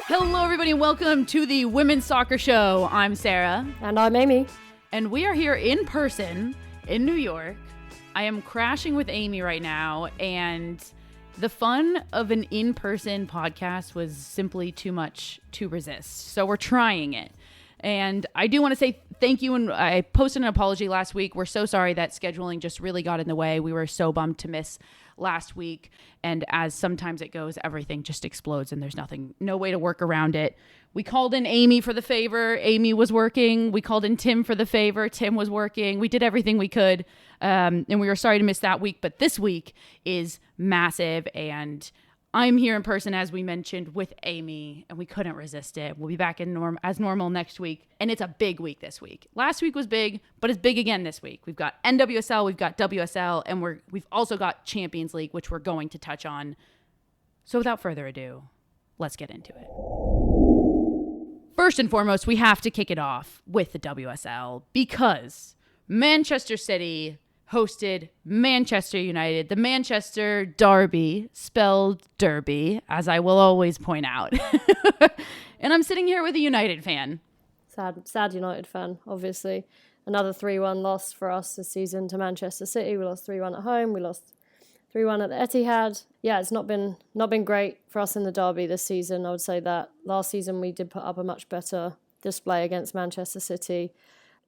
Hello, everybody, and welcome to the Women's Soccer Show. I'm Sarah. And I'm Amy. And we are here in person in New York. I am crashing with Amy right now, and the fun of an in-person podcast was simply too much to resist. So we're trying it. And I do want to say thank you, and I posted an apology last week. We're so sorry that scheduling just really got in the way. We were so bummed to miss last week, and as sometimes it goes, everything just explodes and there's no way to work around it. We called in Amy for the favor. Amy was working. We called in Tim for the favor. Tim was working. We did everything we could, and we were sorry to miss that week, but this week is massive, and I'm here in person, as we mentioned, with Amy, and we couldn't resist it. We'll be back in as normal next week, and it's a big week this week. Last week was big, but it's big again this week. We've got NWSL, we've got WSL, and we've also got Champions League, which we're going to touch on. So without further ado, let's get into it. First and foremost, we have to kick it off with the WSL because Manchester City hosted Manchester United, the Manchester Derby, spelled Derby, as I will always point out. And I'm sitting here with a United fan. Sad United fan, obviously. Another 3-1 loss for us this season to Manchester City. We lost 3-1 at home. We lost 3-1 at the Etihad. Yeah, it's not been great for us in the Derby this season. I would say that last season we did put up a much better display against Manchester City.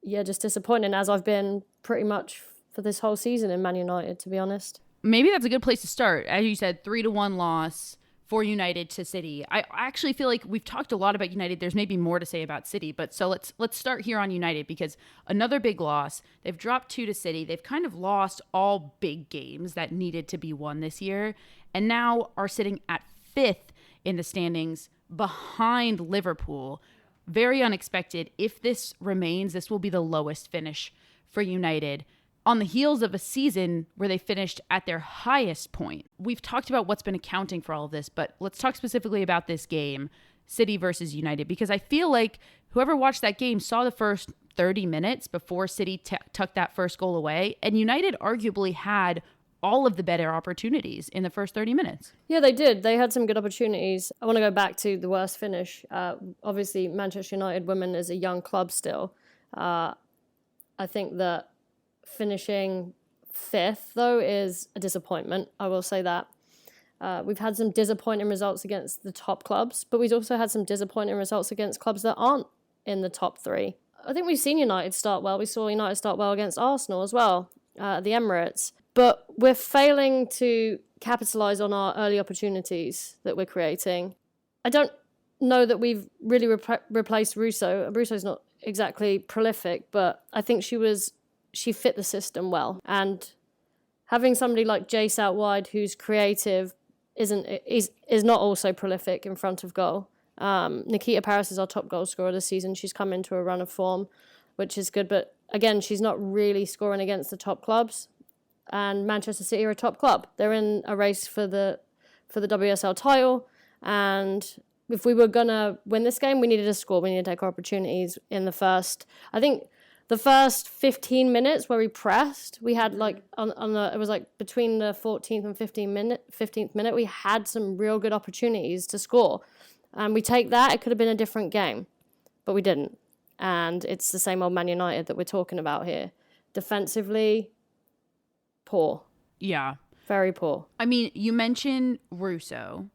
Yeah, just disappointing, as I've been pretty much for this whole season in Man United, to be honest. Maybe that's a good place to start. As you said, 3-1 loss for United to City. I actually feel like we've talked a lot about United. There's maybe more to say about City, but so let's start here on United, because another big loss. They've dropped 2 to City. They've kind of lost all big games that needed to be won this year, and now are sitting at 5th in the standings behind Liverpool. Very unexpected. If this remains, this will be the lowest finish for United on the heels of a season where they finished at their highest point. We've talked about what's been accounting for all of this, but let's talk specifically about this game, City versus United, because I feel like whoever watched that game saw the first 30 minutes before City tucked that first goal away, and United arguably had all of the better opportunities in the first 30 minutes. Yeah, they did. They had some good opportunities. I want to go back to the worst finish. Obviously, Manchester United women is a young club still. I think that finishing 5th, though, is a disappointment. I will say that. We've had some disappointing results against the top clubs, but we've also had some disappointing results against clubs that aren't in the top 3. I think we've seen United start well. We saw United start well against Arsenal as well, at the Emirates. But we're failing to capitalise on our early opportunities that we're creating. I don't know that we've really replaced Russo. Russo's not exactly prolific, but I think she fit the system well. And having somebody like Jace out wide who's creative is not also prolific in front of goal. Nikita Parris is our top goal scorer this season. She's come into a run of form, which is good. But again, she's not really scoring against the top clubs. And Manchester City are a top club. They're in a race for the WSL title. And if we were going to win this game, we needed to score. We needed to take our opportunities in the first. I think the first 15 minutes where we pressed, we had it was like between the 14th and 15th minute, we had some real good opportunities to score. And we take that, it could have been a different game, but we didn't. And it's the same old Man United that we're talking about here. Defensively, poor. Yeah. Very poor. I mean, you mentioned Russo.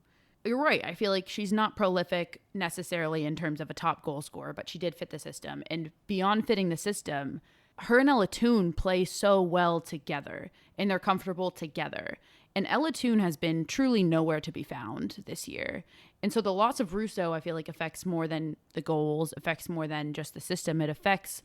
You're right. I feel like she's not prolific necessarily in terms of a top goal scorer, but she did fit the system. And beyond fitting the system, her and Ella Toone play so well together, and they're comfortable together. And Ella Toone has been truly nowhere to be found this year. And so the loss of Russo, I feel like, affects more than the goals, affects more than just the system. It affects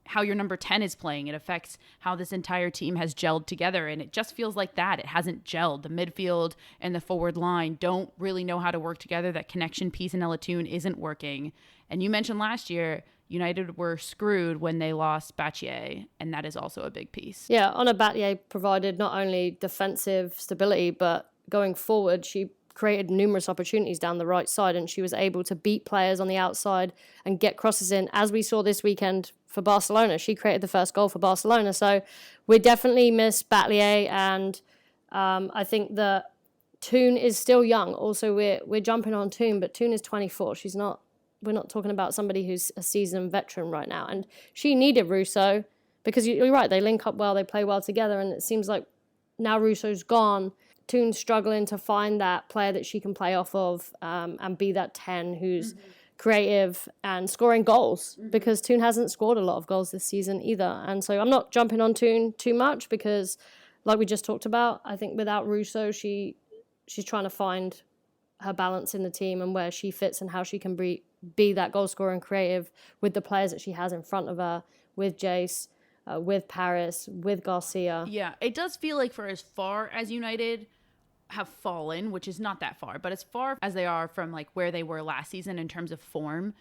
how your number 10 is playing. It affects how this entire team has gelled together. And it just feels like that. It hasn't gelled. The midfield and the forward line don't really know how to work together. That connection piece in Ella Toone isn't working. And you mentioned last year, United were screwed when they lost Battier, and that is also a big piece. Yeah, Anna Battier provided not only defensive stability, but going forward, she created numerous opportunities down the right side, and she was able to beat players on the outside and get crosses in, as we saw this weekend for Barcelona. She created the first goal for Barcelona. So we definitely miss Batlier, and I think that Toon is still young. Also, we're jumping on Toon, but Toon is 24. We're not talking about somebody who's a seasoned veteran right now. And she needed Russo because you're right, they link up well, they play well together, and it seems like now Russo's gone, Toon's struggling to find that player that she can play off of and be that 10 who's creative and scoring goals, because Toon hasn't scored a lot of goals this season either. And so I'm not jumping on Toon too much because, like we just talked about, I think without Russo, she's trying to find her balance in the team and where she fits and how she can be that goal scorer and creative with the players that she has in front of her, with Jace, with Paris, with Garcia. Yeah, it does feel like for as far as United have fallen, which is not that far, but as far as they are from like where they were last season in terms of form,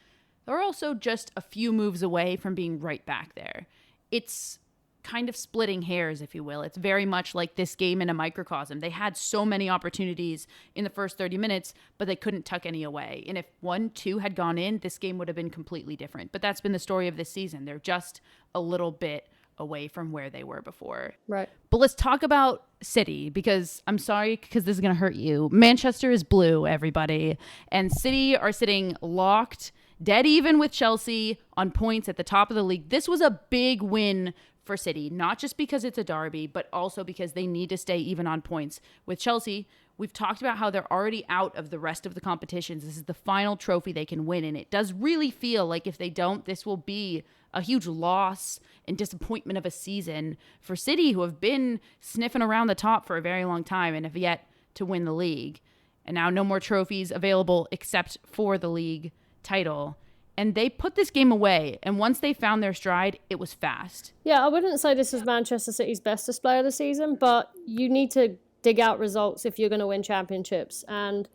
they're also just a few moves away from being right back there. It's kind of splitting hairs, if you will. It's very much like this game in a microcosm. They had so many opportunities in the first 30 minutes, but they couldn't tuck any away. And if 1-2 had gone in, this game would have been completely different. But that's been the story of this season. They're just a little bit away from where they were before. Right. But let's talk about City, because I'm sorry, because this is going to hurt you. Manchester is blue, everybody. And City are sitting locked, dead even with Chelsea on points at the top of the league. This was a big win for City, not just because it's a derby, but also because they need to stay even on points with Chelsea. We've talked about how they're already out of the rest of the competitions. This is the final trophy they can win, and it does really feel like if they don't, this will be a huge loss and disappointment of a season for City, who have been sniffing around the top for a very long time and have yet to win the league. And now no more trophies available except for the league title. And they put this game away, and once they found their stride, it was fast. Yeah, I wouldn't say this is Manchester City's best display of the season, but you need to dig out results if you're going to win championships. And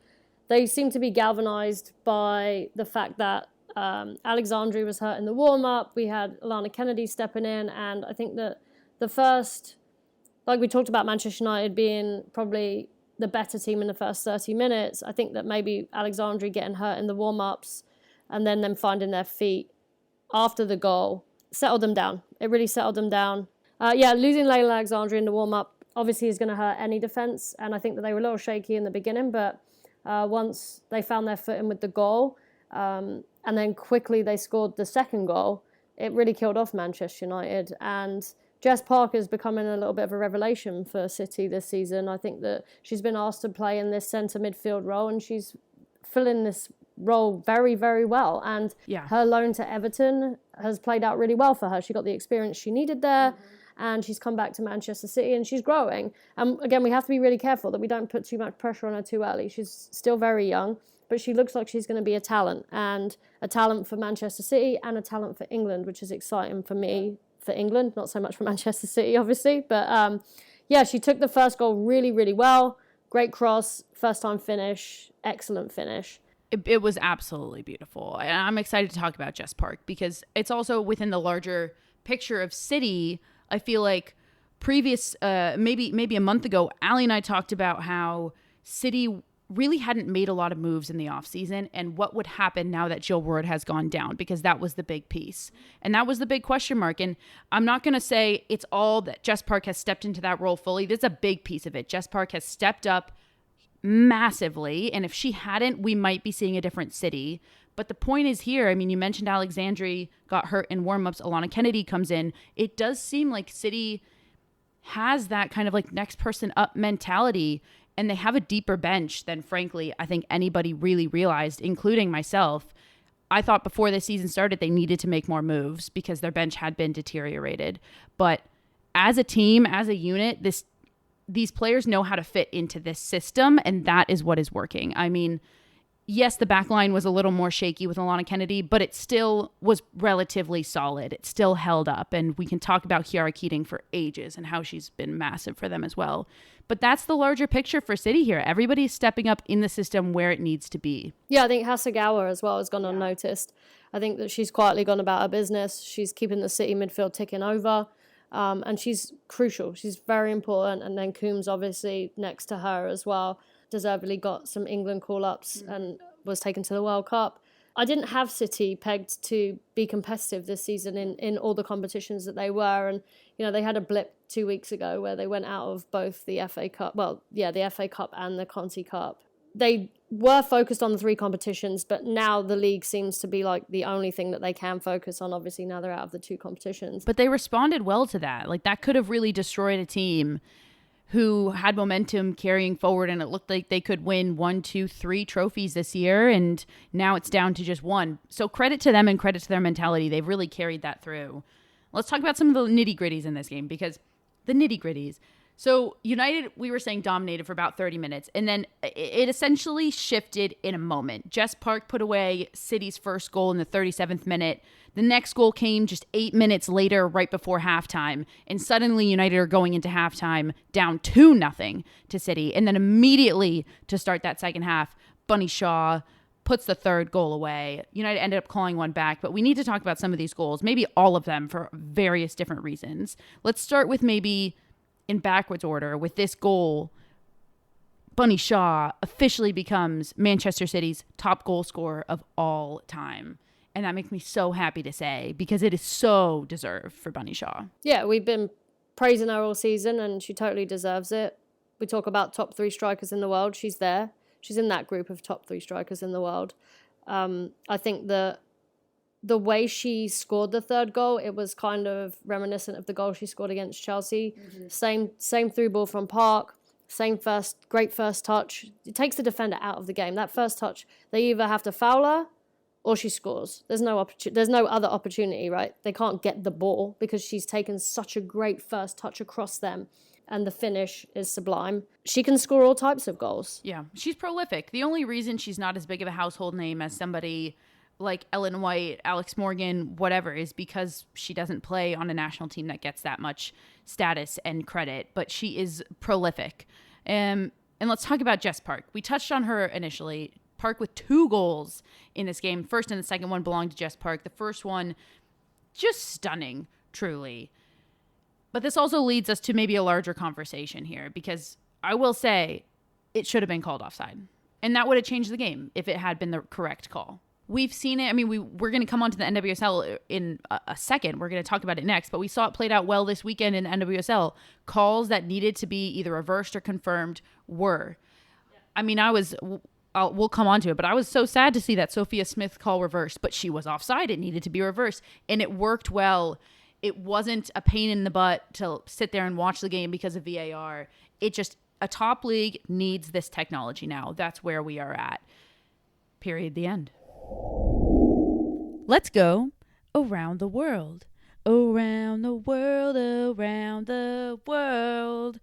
they seem to be galvanised by the fact that Alexandri was hurt in the warm-up. We had Alana Kennedy stepping in, and I think that the first, like we talked about Manchester United being probably the better team in the first 30 minutes, I think that maybe Alexandri getting hurt in the warm-ups and then them finding their feet after the goal settled them down. It really settled them down. Losing Layla Alexandri in the warm-up obviously is going to hurt any defence, and I think that they were a little shaky in the beginning, but once they found their footing with the goal, and then quickly they scored the second goal, it really killed off Manchester United. And Jess Parker is becoming a little bit of a revelation for City this season. I think that she's been asked to play in this centre midfield role, and she's filling this role very, very well. And her loan to Everton has played out really well for her. She got the experience she needed there, and she's come back to Manchester City and she's growing. And again, we have to be really careful that we don't put too much pressure on her too early. She's still very young, but she looks like she's going to be a talent, and a talent for Manchester City and a talent for England, which is exciting for me, for England, not so much for Manchester City, obviously. But she took the first goal really, really well. Great cross, first time finish, excellent finish. It was absolutely beautiful. And I'm excited to talk about Jess Park because it's also within the larger picture of City. I feel like maybe a month ago, Allie and I talked about how City really hadn't made a lot of moves in the offseason and what would happen now that Jill Ward has gone down, because that was the big piece. And that was the big question mark. And I'm not going to say it's all that Jess Park has stepped into that role fully. There's a big piece of it. Jess Park has stepped up massively. And if she hadn't, we might be seeing a different City. But the point is here, I mean, you mentioned Alexandri got hurt in warmups. Alana Kennedy comes in. It does seem like City has that kind of like next person up mentality, and they have a deeper bench than, frankly, I think anybody really realized, including myself. I thought before the season started they needed to make more moves because their bench had been deteriorated. But as a team, as a unit, these players know how to fit into this system, and that is what is working. I mean, yes, the back line was a little more shaky with Alana Kennedy, but it still was relatively solid. It still held up, and we can talk about Kiara Keating for ages and how she's been massive for them as well. But that's the larger picture for City here. Everybody's stepping up in the system where it needs to be. Yeah, I think Hasegawa as well has gone unnoticed. I think that she's quietly gone about her business. She's keeping the City midfield ticking over, and she's crucial. She's very important. And then Coombs, obviously, next to her as well, deservedly got some England call-ups and was taken to the World Cup. I didn't have City pegged to be competitive this season in all the competitions that they were. And, they had a blip 2 weeks ago where they went out of both the FA Cup, the FA Cup and the Conti Cup. They were focused on the 3 competitions, but now the league seems to be like the only thing that they can focus on. Obviously, now they're out of the 2 competitions. But they responded well to that. Like, that could have really destroyed a team who had momentum carrying forward, and it looked like they could win 1, 2, 3 trophies this year, and now it's down to just 1. So credit to them and credit to their mentality. They've really carried that through. Let's talk about some of the nitty-gritties in this game, because the nitty-gritties. So United, we were saying, dominated for about 30 minutes, and then it essentially shifted in a moment. Jess Park put away City's first goal in the 37th minute. The next goal came just 8 minutes later, right before halftime. And suddenly United are going into halftime down 2-0 to City. And then immediately to start that second half, Bunny Shaw puts the third goal away. United ended up calling one back. But we need to talk about some of these goals, maybe all of them for various different reasons. Let's start with maybe in backwards order with this goal. Bunny Shaw officially becomes Manchester City's top goal scorer of all time. And that makes me so happy to say, because it is so deserved for Bunny Shaw. Yeah, we've been praising her all season, and she totally deserves it. We talk about top 3 strikers in the world. She's there. She's in that group of top 3 strikers in the world. I think the way she scored the third goal, it was kind of reminiscent of the goal she scored against Chelsea. Mm-hmm. Same through ball from Park. Great first touch. It takes the defender out of the game. That first touch, they either have to foul her or she scores. There's no other opportunity, right? They can't get the ball because she's taken such a great first touch across them, and the finish is sublime. She can score all types of goals. Yeah, she's prolific. The only reason she's not as big of a household name as somebody like Ellen White, Alex Morgan, whatever, is because she doesn't play on a national team that gets that much status and credit, but she is prolific. And let's talk about Jess Park. We touched on her initially. Park with 2 goals in this game. First and the second one belonged to Jess Park. The first one, just stunning, truly. But this also leads us to maybe a larger conversation here, because I will say it should have been called offside. And that would have changed the game if it had been the correct call. We've seen it. I mean, we're going to come on to the NWSL in a second. We're going to talk about it next. But we saw it played out well this weekend in the NWSL. Calls that needed to be either reversed or confirmed were. I mean, we'll come on to it, but I was so sad to see that Sophia Smith call reversed, but she was offside. It needed to be reversed, and it worked well. It wasn't a pain in the butt to sit there and watch the game because of VAR. A top league needs this technology now. That's where we are at. Period. The end. Let's go around the world. Around the world, around the world.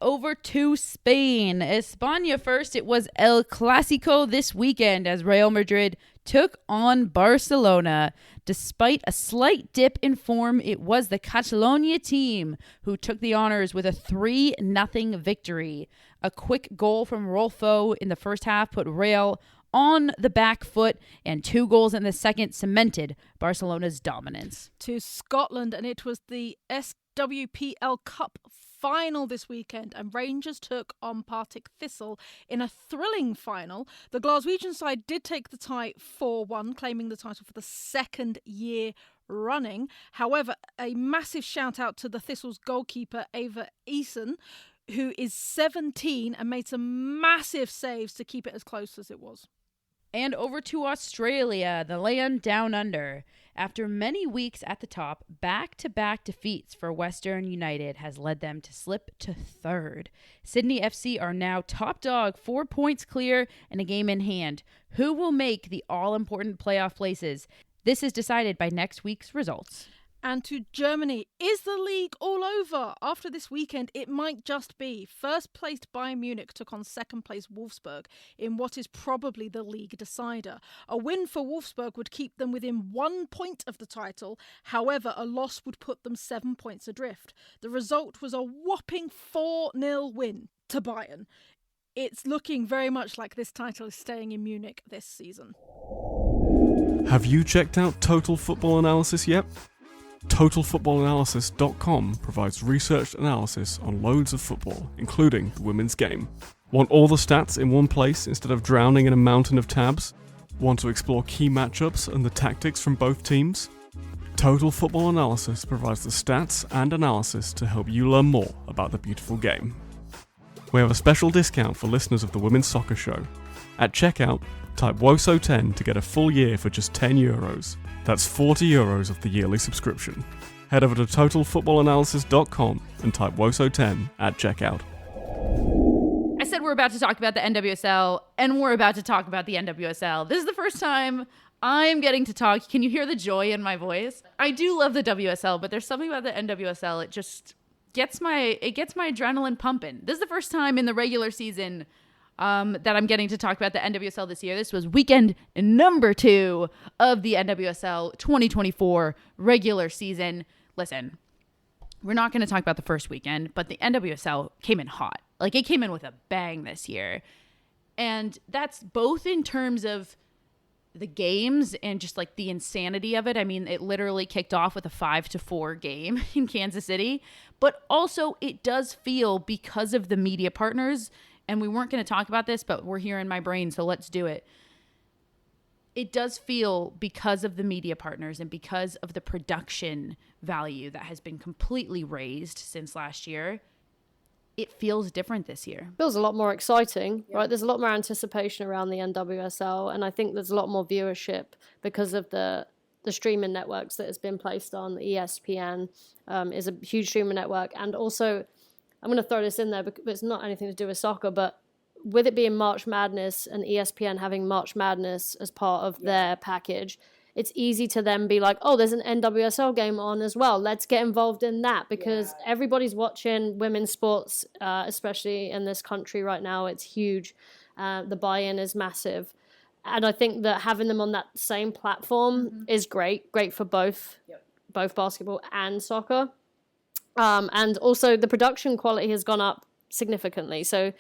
Over to Spain. España first. It was El Clásico this weekend as Real Madrid took on Barcelona. Despite a slight dip in form, it was the Catalonia team who took the honors with a 3-0 victory. A quick goal from Rolfo in the first half put Real on the back foot, and 2 goals in the second cemented Barcelona's dominance. To Scotland, and it was the SWPL Cup final this weekend, and Rangers took on Partick Thistle in a thrilling final. The Glaswegian side did take the tie 4-1, claiming the title for the 2nd year running. However, a massive shout out to the Thistle's goalkeeper Ava Eason, who is 17 and made some massive saves to keep it as close as it was. And over to Australia, the land down under. After many weeks at the top, back-to-back defeats for Western United has led them to slip to 3rd. Sydney FC are now top dog, 4 points clear and a game in hand. Who will make the all-important playoff places? This is decided by next week's results. And to Germany, is the league all over? After this weekend, it might just be. First-placed Bayern Munich took on second-placed Wolfsburg in what is probably the league decider. A win for Wolfsburg would keep them within 1 point of the title. However, a loss would put them 7 points adrift. The result was a whopping 4-0 win to Bayern. It's looking very much like this title is staying in Munich this season. Have you checked out Total Football Analysis yet? TotalFootballAnalysis.com provides researched analysis on loads of football, including the women's game. Want all the stats in one place instead of drowning in a mountain of tabs? Want to explore key matchups and the tactics from both teams? Total Football Analysis provides the stats and analysis to help you learn more about the beautiful game. We have a special discount for listeners of the Women's Soccer Show. At checkout, type WOSO10 to get a full year for just €10. That's €40 of the yearly subscription. Head over to totalfootballanalysis.com and type WOSO10 at checkout. I said we're about to talk about the NWSL, and we're about to talk about the NWSL. This is the first time I'm getting to talk. Can you hear the joy in my voice? I do love the WSL, but there's something about the NWSL. It just gets my adrenaline pumping. This is the first time in the regular season that I'm getting to talk about the NWSL this year. This was weekend number 2 of the NWSL 2024 regular season. Listen, we're not going to talk about the first weekend, but the NWSL came in hot. Like, it came in with a bang this year. And that's both in terms of the games and just like the insanity of it. I mean, it literally kicked off with a 5-4 game in Kansas City, but also it does feel, because of the media partners, and we weren't going to talk about this, but we're here in my brain, so let's do it. It does feel, because of the media partners and because of the production value that has been completely raised since last year, it feels different this year. Feels a lot more exciting, right? There's a lot more anticipation around the NWSL, and I think there's a lot more viewership because of the streaming networks that has been placed on. ESPN is a huge streaming network, and also, I'm going to throw this in there because it's not anything to do with soccer, but with it being March Madness and ESPN having March Madness as part of their package, it's easy to then be like, oh, there's an NWSL game on as well. Let's get involved in that, because everybody's watching women's sports, especially in this country right now. It's huge. The buy-in is massive. And I think that having them on that same platform is great for both basketball and soccer. And also the production quality has gone up significantly. So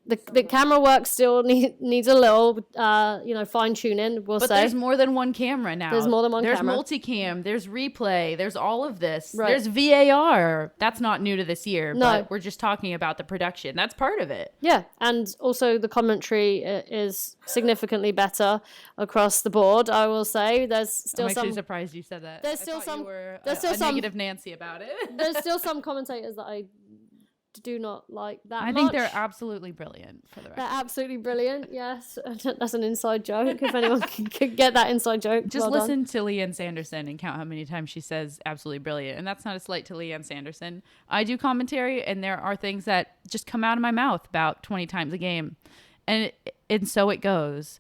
the camera work still needs a little, fine tuning. But there's more than one camera now. There's more than one camera. There's multicam. There's replay. There's all of this. Right. There's VAR. That's not new to this year. No. But we're just talking about the production. That's part of it. Yeah, and also the commentary is significantly better across the board. I will say there's still I'm actually some. surprised you said that. There's I still thought some. You were There's still a some negative Nancy about it. There's still some commentators that I do not like that I much. think they're absolutely brilliant, for the record. They're absolutely brilliant, yes. That's an inside joke. If anyone could get that inside joke, Just well listen to Leanne Sanderson and count how many times she says absolutely brilliant. And that's not a slight to Leanne Sanderson. I do commentary, and there are things that just come out of my mouth about 20 times a game. And so it goes.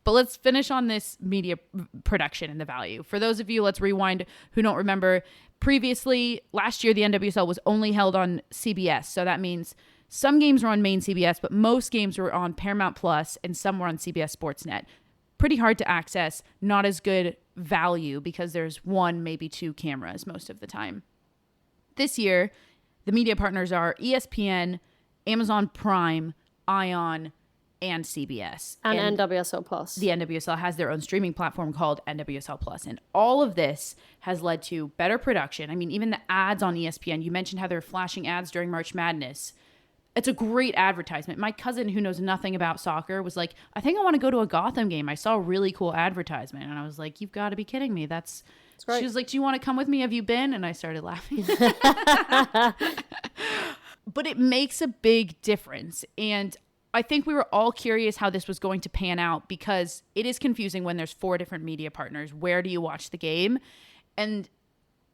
But let's finish on this media production and the value. For those of you, let's rewind, who don't remember, previously, last year, the NWSL was only held on CBS. So that means some games were on main CBS, but most games were on Paramount Plus, and some were on CBS Sportsnet. Pretty hard to access, not as good value because there's one, maybe 2 cameras most of the time. This year, the media partners are ESPN, Amazon Prime, ION, and CBS. And NWSL Plus. The NWSL has their own streaming platform called NWSL Plus. And all of this has led to better production. I mean, even the ads on ESPN, you mentioned how they're flashing ads during March Madness. It's a great advertisement. My cousin, who knows nothing about soccer, was like, I think I want to go to a Gotham game. I saw a really cool advertisement. And I was like, you've got to be kidding me. That's great. She was like, do you want to come with me? Have you been? And I started laughing. But it makes a big difference. And I think we were all curious how this was going to pan out, because it is confusing when there's 4 different media partners. Where do you watch the game? And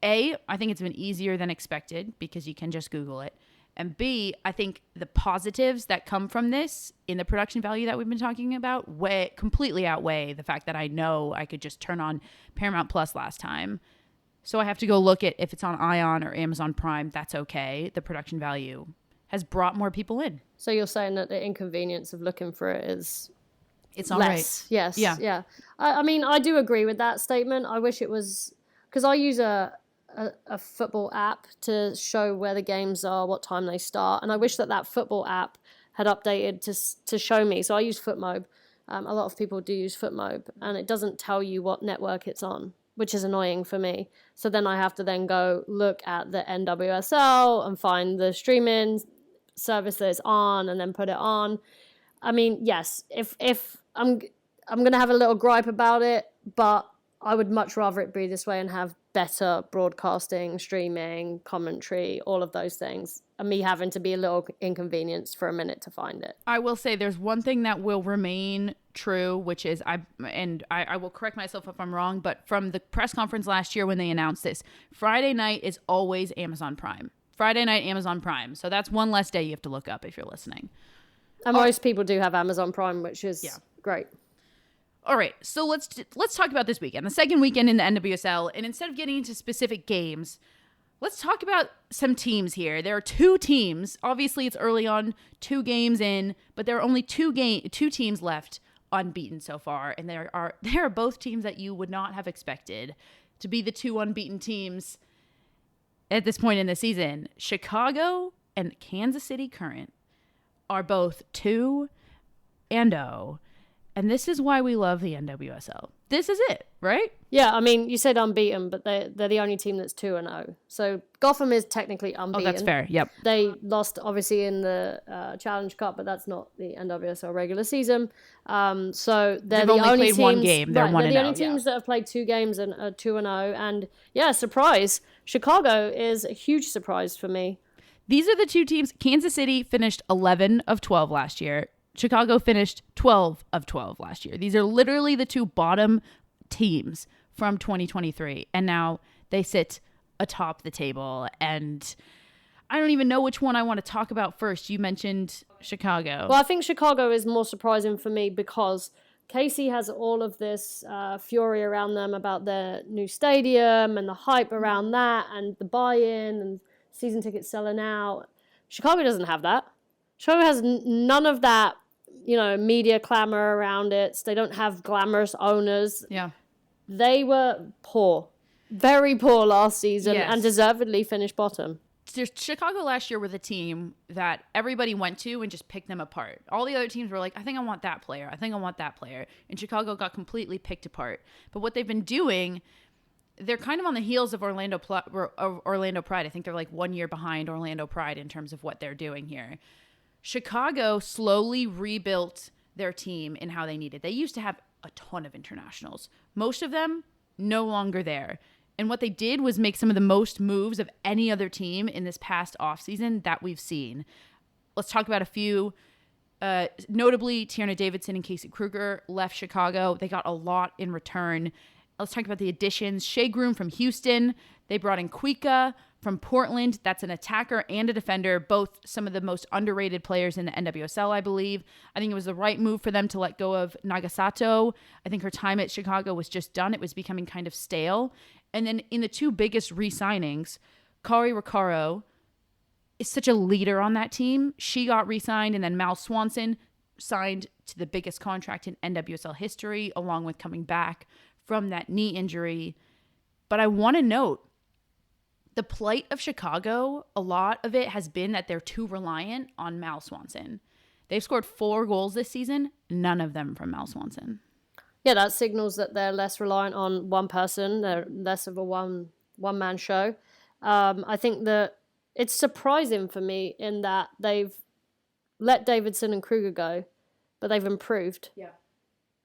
A, I think it's been easier than expected because you can just Google it. And B, I think the positives that come from this in the production value that we've been talking about completely outweigh the fact that I know I could just turn on Paramount Plus last time. So I have to go look at if it's on ION or Amazon Prime. That's okay. The production value has brought more people in. So you're saying that the inconvenience of looking for it is it's all less. right. Yes. Yeah. Yeah. I mean, I do agree with that statement. I wish it was, because I use a football app to show where the games are, what time they start, and I wish that football app had updated to show me. So I use FootMob. A lot of people do use FootMob, and it doesn't tell you what network it's on, which is annoying for me. So then I have to then go look at the NWSL and find the streaming service that it's on and then put it on. I mean, yes, if I'm I'm going to have a little gripe about it, but I would much rather it be this way and have better broadcasting, streaming, commentary, all of those things, and me having to be a little inconvenienced for a minute to find it. I will say there's one thing that will remain true, which is I will correct myself if I'm wrong, but from the press conference last year when they announced this, Friday night is always Amazon Prime. Friday night, Amazon Prime. So that's one less day you have to look up if you're listening. And most people do have Amazon Prime, which is great. All right, so let's talk about this weekend, the second weekend in the NWSL, and instead of getting into specific games, let's talk about some teams here. There are two teams. Obviously, it's early on, 2 games in, but there are only two teams left unbeaten so far, and there are both teams that you would not have expected to be the 2 unbeaten teams at this point in the season. Chicago and Kansas City Current are both 2-0. And this is why we love the NWSL. This is it, right? Yeah, I mean, you said unbeaten, but they're the only team that's 2-0. So Gotham is technically unbeaten. Oh, that's fair. Yep. They lost, obviously, in the Challenge Cup, but that's not the NWSL regular season. So they're They've the only only played teams, one game. They're 1-0. They're the only teams that have played 2 games and are 2-0. And yeah, surprise. Chicago is a huge surprise for me. These are the 2 teams. Kansas City finished 11 of 12 last year. Chicago finished 12 of 12 last year. These are literally the 2 bottom teams from 2023. And now they sit atop the table. And I don't even know which one I want to talk about first. You mentioned Chicago. Well, I think Chicago is more surprising for me because Casey has all of this fury around them about their new stadium and the hype around that and the buy-in and season tickets selling out. Chicago doesn't have that. Chicago has none of that, media clamor around it. They don't have glamorous owners. Yeah. They were poor, very poor last season, Yes. and deservedly finished bottom. Chicago last year were the team that everybody went to and just picked them apart. All the other teams were like, I think I want that player. I think I want that player. And Chicago got completely picked apart. But what they've been doing, they're kind of on the heels of Orlando Pride. I think they're like 1 year behind Orlando Pride in terms of what they're doing here. Chicago slowly rebuilt their team in how they needed. They used to have a ton of internationals. Most of them no longer there. And what they did was make some of the most moves of any other team in this past offseason that we've seen. Let's talk about a few. Notably, Tierna Davidson and Casey Kruger left Chicago. They got a lot in return. Let's talk about the additions. Shea Groom from Houston. They brought in Kuika from Portland. That's an attacker and a defender, both some of the most underrated players in the NWSL, I believe. I think it was the right move for them to let go of Nagasato. I think her time at Chicago was just done. It was becoming kind of stale. And then in the 2 biggest re-signings, Kari Recaro is such a leader on that team. She got re-signed, and then Mal Swanson signed to the biggest contract in NWSL history, along with coming back from that knee injury. But I want to note, the plight of Chicago, a lot of it has been that they're too reliant on Mal Swanson. They've scored 4 goals this season, none of them from Mal Swanson. Yeah, that signals that they're less reliant on one person. They're less of a one-man show. I think that it's surprising for me in that they've let Davidson and Kruger go, but they've improved. Yeah.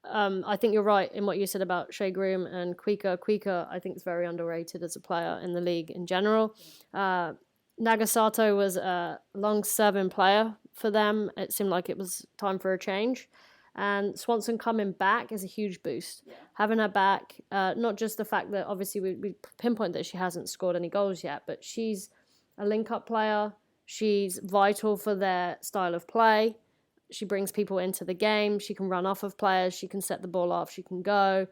I think you're right in what you said about Shea Groom and Kuika. Kuika, I think, is very underrated as a player in the league in general. Nagasato was a long-serving player for them. It seemed like it was time for a change. And Swanson coming back is a huge boost. Yeah. Having her back, not just the fact that obviously we pinpoint that she hasn't scored any goals yet, but she's a link-up player. She's vital for their style of play. She brings people into the game. She can run off of players. She can set the ball off. She can go.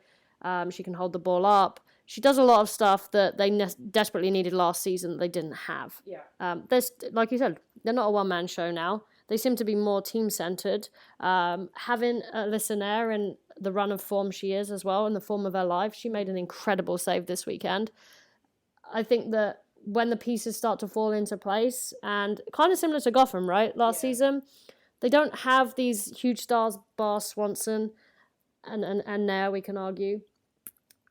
She can hold the ball up. She does a lot of stuff that they desperately needed last season that they didn't have. Yeah. There's, like you said, they're not a one-man show now. They seem to be more team-centered. Having Alyssa Nair in the run of form she is as well, in the form of her life, she made an incredible save this weekend. I think that when the pieces start to fall into place, and kind of similar to Gotham, right, last season, they don't have these huge stars, bar Swanson, and Nair, we can argue.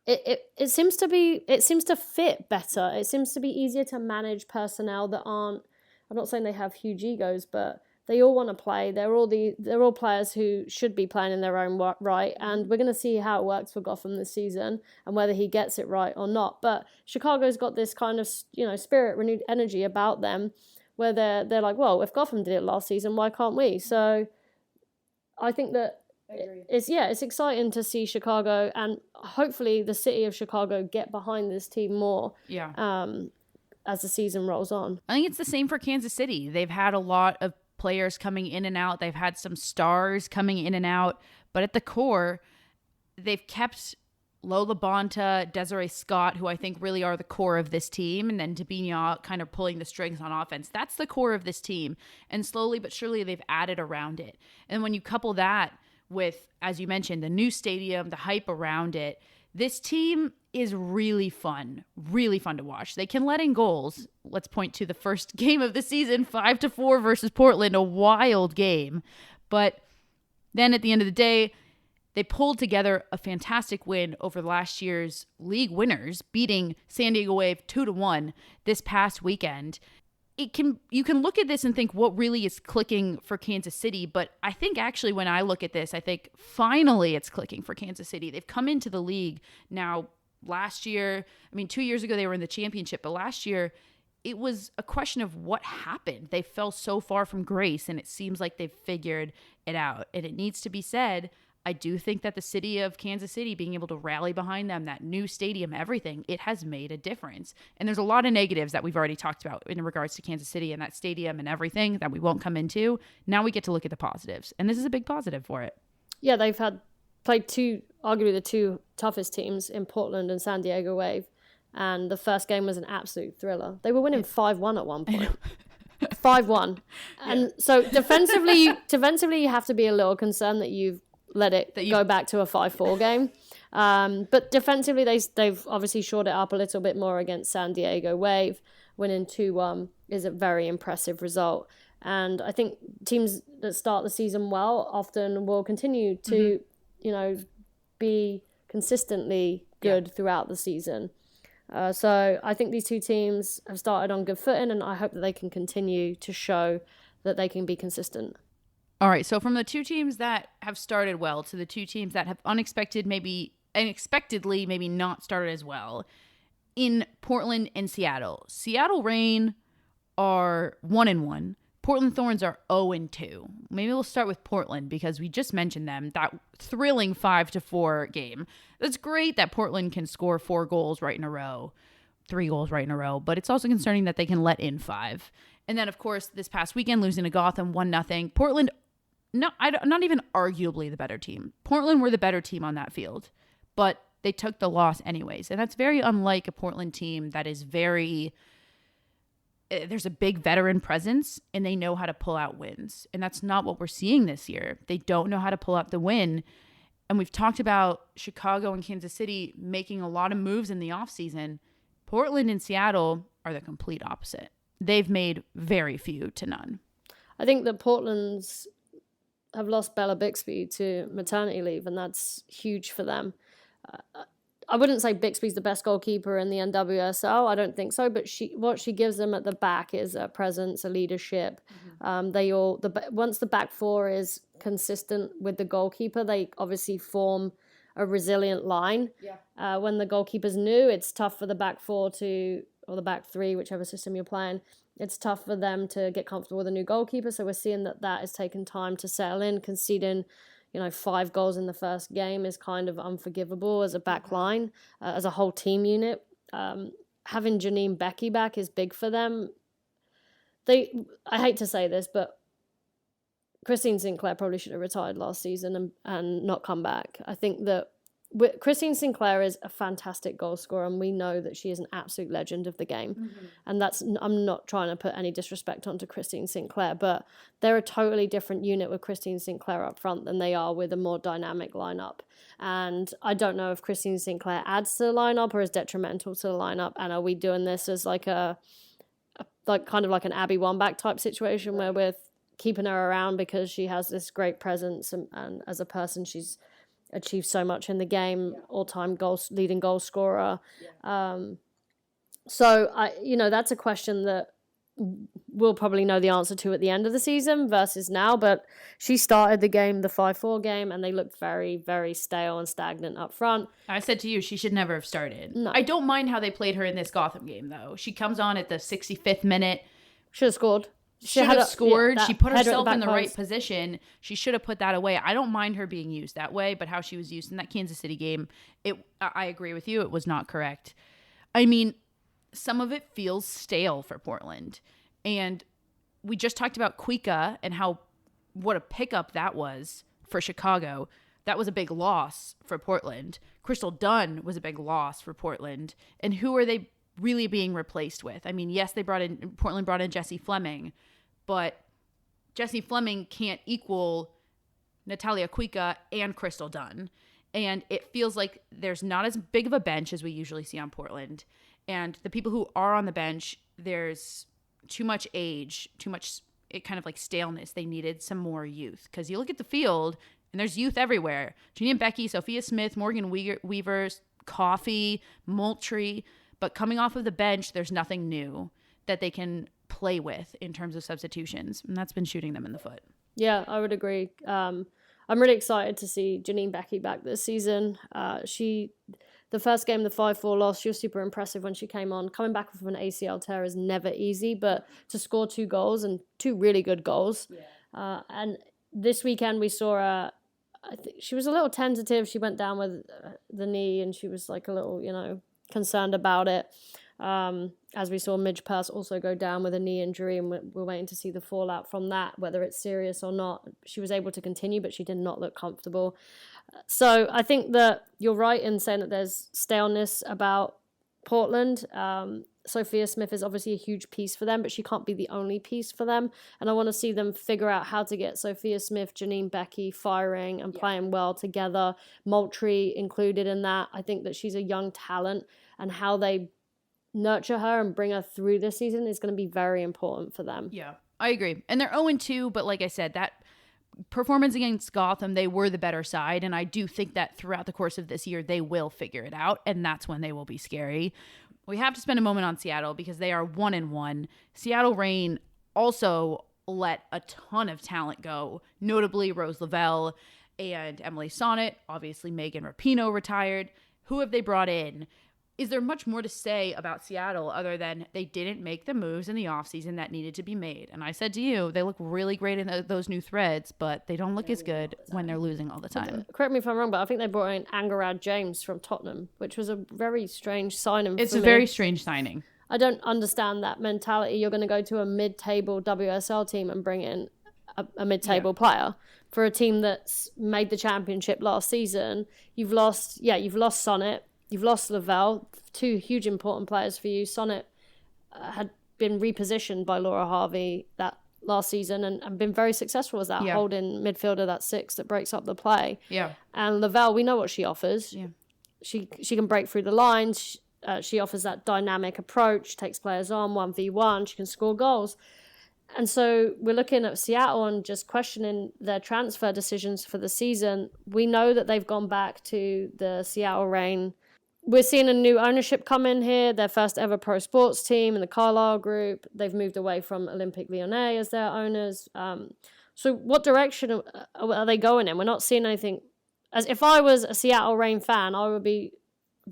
It seems to fit better. It seems to be easier to manage personnel that aren't, I'm not saying they have huge egos, but They all want to play. They're all players who should be playing in their own right, and we're going to see how it works for Gotham this season and whether he gets it right or not. But Chicago's got this kind of, spirit, renewed energy about them, where they're like, well, if Gotham did it last season, why can't we? So I think that it's exciting to see Chicago, and hopefully the city of Chicago get behind this team more. As the season rolls on. I think it's the same for Kansas City. They've had a lot of players coming in and out. They've had some stars coming in and out. But at the core, they've kept Lo LaBonta, Desiree Scott, who I think really are the core of this team, and then Debinha kind of pulling the strings on offense. That's the core of this team. And slowly but surely they've added around it. And when you couple that with, as you mentioned, the new stadium, the hype around it, this team is really fun to watch. They can let in goals. Let's point to the first game of the season, 5-4 versus Portland, a wild game. But then at the end of the day, they pulled together a fantastic win over last year's league winners, beating San Diego Wave 2-1 this past weekend. You can look at this and think what really is clicking for Kansas City, but I think actually when I look at this, I think finally it's clicking for Kansas City. They've come into the league now. Last year, 2 years ago they were in the championship, but last year it was a question of what happened. They fell so far from grace, and it seems like they've figured it out. And it needs to be said, I do think that the city of Kansas City being able to rally behind them, that new stadium, everything, it has made a difference. And there's a lot of negatives that we've already talked about in regards to Kansas City and that stadium and everything that we won't come into. Now we get to look at the positives, and this is a big positive for it. Yeah, they've played arguably the two toughest teams in Portland and San Diego Wave, and the first game was an absolute thriller. They were winning 5-1 at one point. 5-1. And so defensively you have to be a little concerned that you've let it go back to a 5-4 game. But defensively they've obviously shored it up a little bit more against San Diego Wave. Winning 2-1 is a very impressive result. And I think teams that start the season well often will continue to be consistently good throughout the season. So I think these two teams have started on good footing, and I hope that they can continue to show that they can be consistent. All right, so from the two teams that have started well to the two teams that have unexpectedly maybe not started as well, in Portland and Seattle. Seattle Reign are 1-1. Portland Thorns are 0-2. Maybe we'll start with Portland because we just mentioned them. That thrilling 5-4 game. That's great that Portland can score 4 goals right in a row, 3 goals right in a row, but it's also concerning that they can let in 5. And then, of course, this past weekend, losing to Gotham 1-0. Portland, not even arguably the better team. Portland were the better team on that field, but they took the loss anyways. And that's very unlike a Portland team that is there's a big veteran presence and they know how to pull out wins. And that's not what we're seeing this year. They don't know how to pull out the win. And we've talked about Chicago and Kansas City making a lot of moves in the offseason. Portland and Seattle are the complete opposite. They've made very few to none. I think that Portland's have lost Bella Bixby to maternity leave, and that's huge for them. I wouldn't say Bixby's the best goalkeeper in the NWSL. I don't think so. But what she gives them at the back is a presence, a leadership. Mm-hmm. Once the back four is consistent with the goalkeeper, they obviously form a resilient line. Yeah. When the goalkeeper's new, it's tough for the back four or the back three, whichever system you're playing. It's tough for them to get comfortable with a new goalkeeper. So we're seeing that has taken time to settle in, conceding 5 goals in the first game is kind of unforgivable as a back line, as a whole team unit. Having Janine Becky back is big for them. I hate to say this, but Christine Sinclair probably should have retired last season and not come back. I think that Christine Sinclair is a fantastic goal scorer, and we know that she is an absolute legend of the game. Mm-hmm. And I'm not trying to put any disrespect onto Christine Sinclair, but they're a totally different unit with Christine Sinclair up front than they are with a more dynamic lineup. And I don't know if Christine Sinclair adds to the lineup or is detrimental to the lineup. And are we doing this as like kind of like an Abby Wambach type situation where we're keeping her around because she has this great presence and as a person she's achieved so much in the game, all-time leading goal scorer. So that's a question that we'll probably know the answer to at the end of the season versus now. But she started the game, the 5-4 game, and they looked very, very stale and stagnant up front. I said to you, she should never have started. No. I don't mind how they played her in this Gotham game, though. She comes on at the 65th minute. Should have scored. Should have scored. She put herself in the right post. position. She should have put that away. I don't mind her being used that way, but how she was used in that Kansas City game, I agree with you. It was not correct. I mean, some of it feels stale for Portland. And we just talked about Kuika and what a pickup that was for Chicago. That was a big loss for Portland. Crystal Dunn was a big loss for Portland. And who are they really being replaced with? I mean, yes, Portland brought in Jessie Fleming, but Jessie Fleming can't equal Natalia Kuika and Crystal Dunn. And it feels like there's not as big of a bench as we usually see on Portland. And the people who are on the bench, there's too much age, too much kind of like staleness. They needed some more youth. Because you look at the field, and there's youth everywhere. Janine Becky, Sophia Smith, Morgan Weaver, Coffey, Moultrie. But coming off of the bench, there's nothing new that they can play with in terms of substitutions. And that's been shooting them in the foot. Yeah, I would agree. I'm really excited to see Janine Becky back this season. The first game, the 5-4 loss, she was super impressive when she came on. Coming back from an ACL tear is never easy, but to score 2 goals and 2 really good goals. Yeah. And this weekend we saw her, I think she was a little tentative. She went down with the knee and she was like a little, concerned about it. As we saw Midge Purse also go down with a knee injury, and we're waiting to see the fallout from that, whether it's serious or not. She was able to continue, but she did not look comfortable. So I think that you're right in saying that there's staleness about Portland. Sophia Smith is obviously a huge piece for them, but she can't be the only piece for them. And I want to see them figure out how to get Sophia Smith, Janine Becky firing and playing well together. Moultrie included in that. I think that she's a young talent, and how they nurture her and bring her through this season is going to be very important for them. Yeah, I agree. And they're 0-2, but like I said, that performance against Gotham, they were the better side. And I do think that throughout the course of this year, they will figure it out. And that's when they will be scary. We have to spend a moment on Seattle because they are 1-1. Seattle Reign also let a ton of talent go, notably Rose Lavelle and Emily Sonnet. Obviously, Megan Rapinoe retired. Who have they brought in? Is there much more to say about Seattle other than they didn't make the moves in the offseason that needed to be made? And I said to you, they look really great in those new threads, but they don't look as good when they're losing all the time. Correct me if I'm wrong, but I think they brought in Angarad James from Tottenham, which was a very strange signing. It's a very strange signing. I don't understand that mentality. You're going to go to a mid-table WSL team and bring in a mid-table player for a team that's made the championship last season. You've lost Sonnet. You've lost Lavelle, 2 huge important players for you. Sonnet had been repositioned by Laura Harvey that last season and been very successful as that holding midfielder, that 6 that breaks up the play. Yeah. And Lavelle, we know what she offers. Yeah. She can break through the lines. She offers that dynamic approach, takes players on 1v1. She can score goals. And so we're looking at Seattle and just questioning their transfer decisions for the season. We know that they've gone back to the Seattle Reign. We're seeing a new ownership come in here, their first ever pro sports team in the Carlyle Group. They've moved away from Olympique Lyonnais as their owners. So what direction are they going in? We're not seeing anything. As if I was a Seattle Reign fan, I would be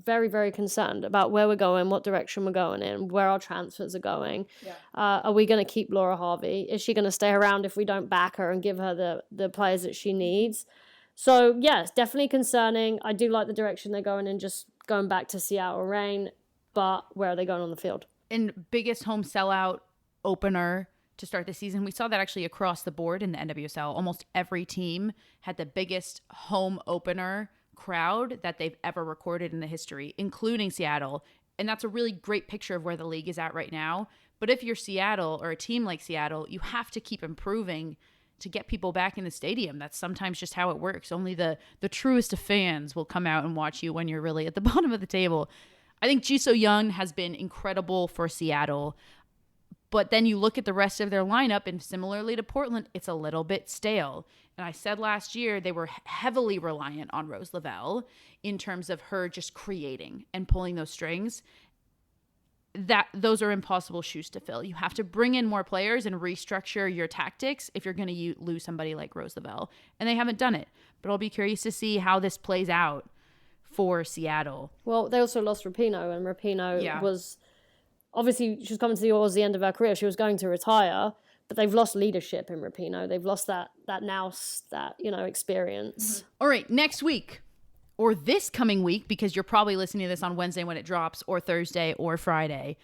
very, very concerned about where we're going, what direction we're going in, where our transfers are going. Yeah. Are we going to keep Laura Harvey? Is she going to stay around if we don't back her and give her the players that she needs? So, yes, definitely concerning. I do like the direction they're going in, just going back to Seattle Reign, but where are they going on the field? And biggest home sellout opener to start the season. We saw that actually across the board in the NWSL. Almost every team had the biggest home opener crowd that they've ever recorded in the history, including Seattle. And that's a really great picture of where the league is at right now. But if you're Seattle or a team like Seattle, you have to keep improving to get people back in the stadium. That's sometimes just how it works. Only the truest of fans will come out and watch you when you're really at the bottom of the table. I think Ji So-young has been incredible for Seattle. But then you look at the rest of their lineup, and similarly to Portland, it's a little bit stale. And I said last year they were heavily reliant on Rose Lavelle in terms of her just creating and pulling those strings. that those are impossible shoes to fill. You have to bring in more players and restructure your tactics if you're going to lose somebody like Rose Lavelle. And they haven't done it. But I'll be curious to see how this plays out for Seattle. Well, they also lost Rapinoe, and Rapinoe was... Obviously, she was coming towards the end of her career. She was going to retire, but they've lost leadership in Rapinoe. They've lost that nous, that, experience. Mm-hmm. All right, next week, or this coming week, because you're probably listening to this on Wednesday when it drops, or Thursday or Friday,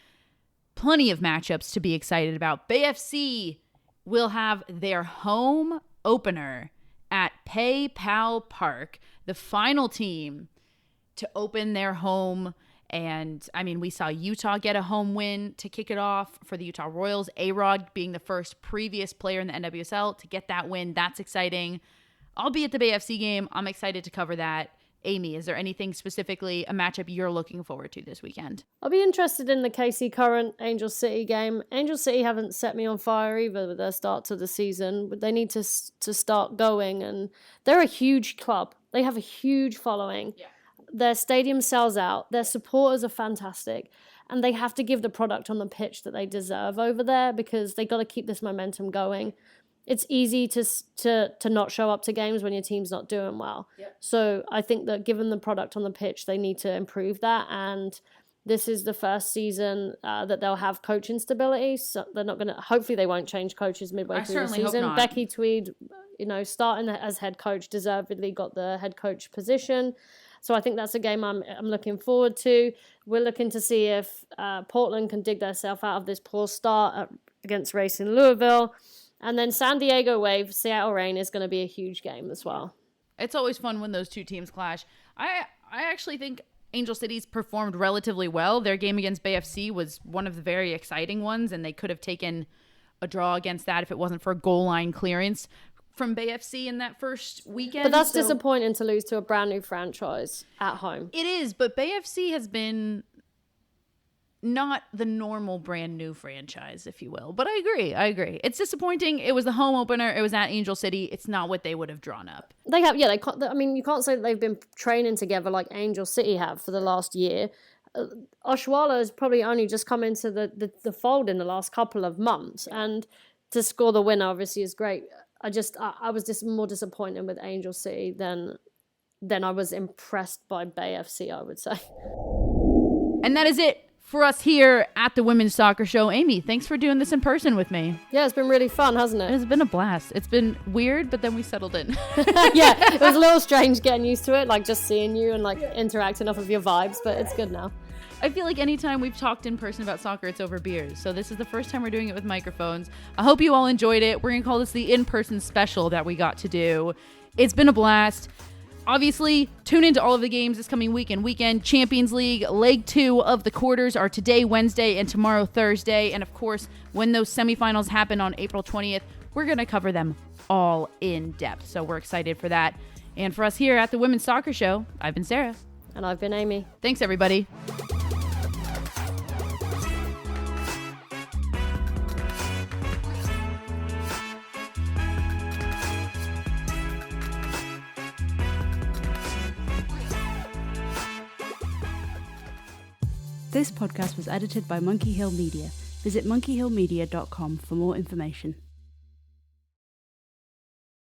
plenty of matchups to be excited about. BFC will have their home opener at PayPal Park, the final team to open their home. And, I mean, we saw Utah get a home win to kick it off for the Utah Royals. A-Rod being the first previous player in the NWSL to get that win. That's exciting. I'll be at the BFC game. I'm excited to cover that. Amy, is there anything specifically, a matchup you're looking forward to this weekend? I'll be interested in the KC Current Angel City game. Angel City haven't set me on fire either with their start to the season, but they need to start going. And they're a huge club. They have a huge following. Yeah. Their stadium sells out. Their supporters are fantastic. And they have to give the product on the pitch that they deserve over there because they got to keep this momentum going. It's easy to not show up to games when your team's not doing well. Yep. So I think that given the product on the pitch, they need to improve that. And this is the first season that they'll have coach instability. So they're not going to... Hopefully they won't change coaches midway through the season. Hope not. Becky Tweed, starting as head coach, deservedly got the head coach position. So I think that's a game I'm looking forward to. We're looking to see if Portland can dig themselves out of this poor start against Racing Louisville. And then San Diego Wave, Seattle Reign is going to be a huge game as well. It's always fun when those two teams clash. I actually think Angel City's performed relatively well. Their game against BFC was one of the very exciting ones, and they could have taken a draw against that if it wasn't for a goal line clearance from BFC in that first weekend. But that's disappointing to lose to a brand new franchise at home. It is, but BFC has been not the normal brand new franchise, if you will. But I agree. It's disappointing. It was the home opener. It was at Angel City. It's not what they would have drawn up. They have, yeah. You can't say that they've been training together like Angel City have for the last year. Oshawa has probably only just come into the fold in the last couple of months, and to score the winner obviously is great. I was just more disappointed with Angel City than I was impressed by BFC, I would say. And that is it for us here at the Women's Soccer Show. Amy, thanks for doing this in person with me. Yeah, it's been really fun, hasn't it? It's been a blast. It's been weird, but then we settled in. Yeah, it was a little strange getting used to it, like just seeing you and like interacting off of your vibes, but it's good now. I feel like anytime we've talked in person about soccer, it's over beers. So this is the first time we're doing it with microphones. I hope you all enjoyed it. We're going to call this the in-person special that we got to do. It's been a blast. Obviously, tune into all of the games this coming weekend. Champions League, Leg 2 of the quarters are today, Wednesday, and tomorrow, Thursday. And of course, when those semifinals happen on April 20th, we're going to cover them all in depth. So we're excited for that. And for us here at the Women's Soccer Show, I've been Sarah. And I've been Amy. Thanks, everybody. This podcast was edited by Monkey Hill Media. Visit monkeyhillmedia.com for more information.